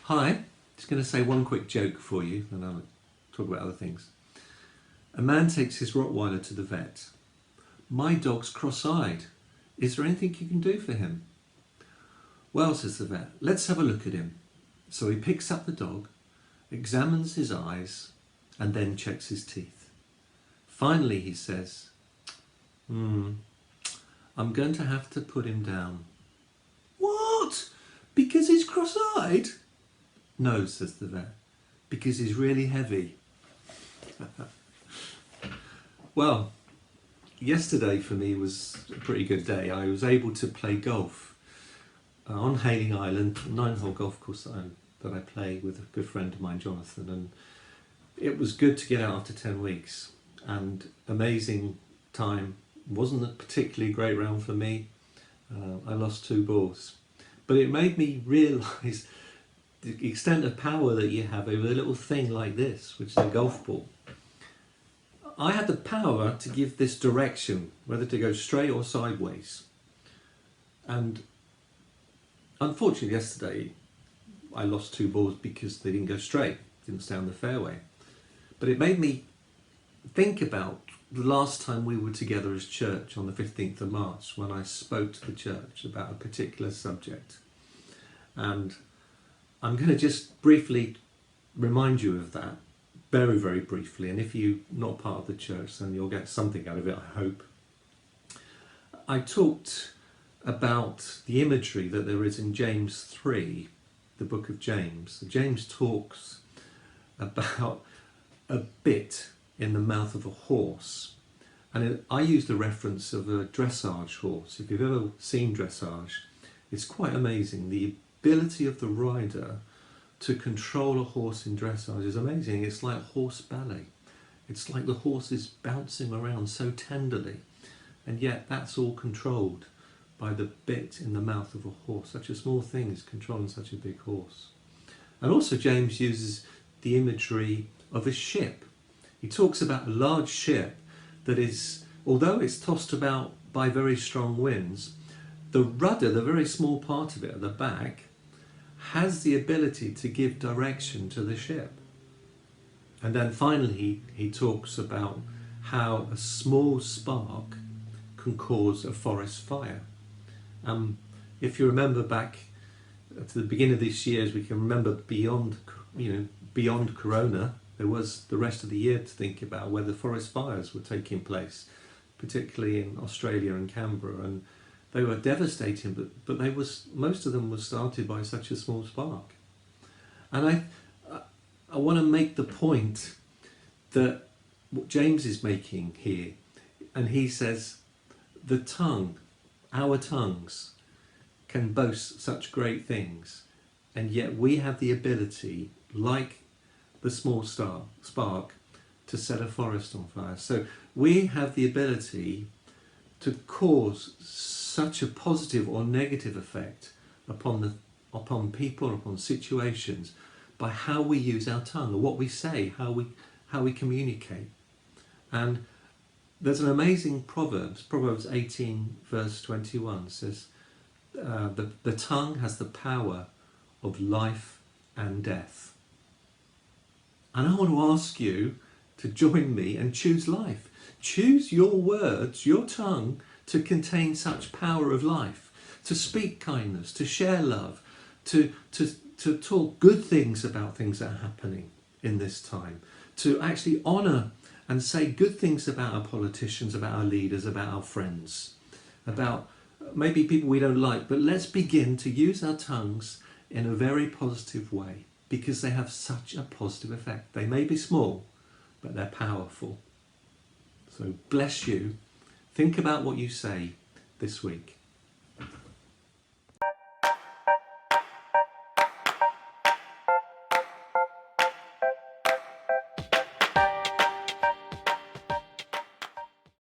Hi, just going to say one quick joke for you and I'll talk about other things. A man takes his Rottweiler to the vet. My dog's cross-eyed. Is there anything you can do for him? Well, says the vet, let's have a look at him. So he picks up the dog, examines his eyes and then checks his teeth. Finally he says, I'm going to have to put him down. What? Because he's cross-eyed? No, says the vet, because he's really heavy. Well, yesterday for me was a pretty good day. I was able to play golf on Hayling Island, a 9-hole golf course that I play with a good friend of mine, Jonathan, and it was good to get out after 10 weeks and amazing time. Wasn't a particularly great round for me. I lost 2 balls, but it made me realise the extent of power that you have over a little thing like this, which is a golf ball. I had the power to give this direction, whether to go straight or sideways. And unfortunately yesterday I lost 2 balls because they didn't go straight, didn't stay on the fairway. But it made me think about the last time we were together as church on the 15th of March when I spoke to the church about a particular subject. And I'm going to just briefly remind you of that, very, very briefly. And if you're not part of the church, then you'll get something out of it, I hope. I talked about the imagery that there is in James 3, the book of James. James talks about a bit in the mouth of a horse. And I use the reference of a dressage horse. If you've ever seen dressage, it's quite amazing. The ability of the rider to control a horse in dressage is amazing. It's like horse ballet. It's like the horse is bouncing around so tenderly, and yet that's all controlled by the bit in the mouth of a horse. Such a small thing is controlling such a big horse. And also James uses the imagery of a ship. He talks about a large ship that is, although it's tossed about by very strong winds, the rudder, the very small part of it at the back, has the ability to give direction to the ship. And then finally he talks about how a small spark can cause a forest fire. If you remember back to the beginning of this year, as we can remember, beyond Corona, there was the rest of the year to think about whether forest fires were taking place, particularly in Australia and Canberra, and they were devastating, but most of them were started by such a small spark. And I want to make the point that what James is making here, and he says the tongue, our tongues, can boast such great things, and yet we have the ability, like the small spark, to set a forest on fire. So we have the ability to cause such a positive or negative effect upon people, upon situations, by how we use our tongue, or what we say, how we communicate. And there's an amazing Proverbs 18 verse 21 says, the tongue has the power of life and death. And I want to ask you to join me and choose life. Choose your words, your tongue, to contain such power of life, to speak kindness, to share love, to talk good things about things that are happening in this time, to actually honour and say good things about our politicians, about our leaders, about our friends, about maybe people we don't like, but let's begin to use our tongues in a very positive way, because they have such a positive effect. They may be small, but they're powerful. So bless you. Think about what you say this week.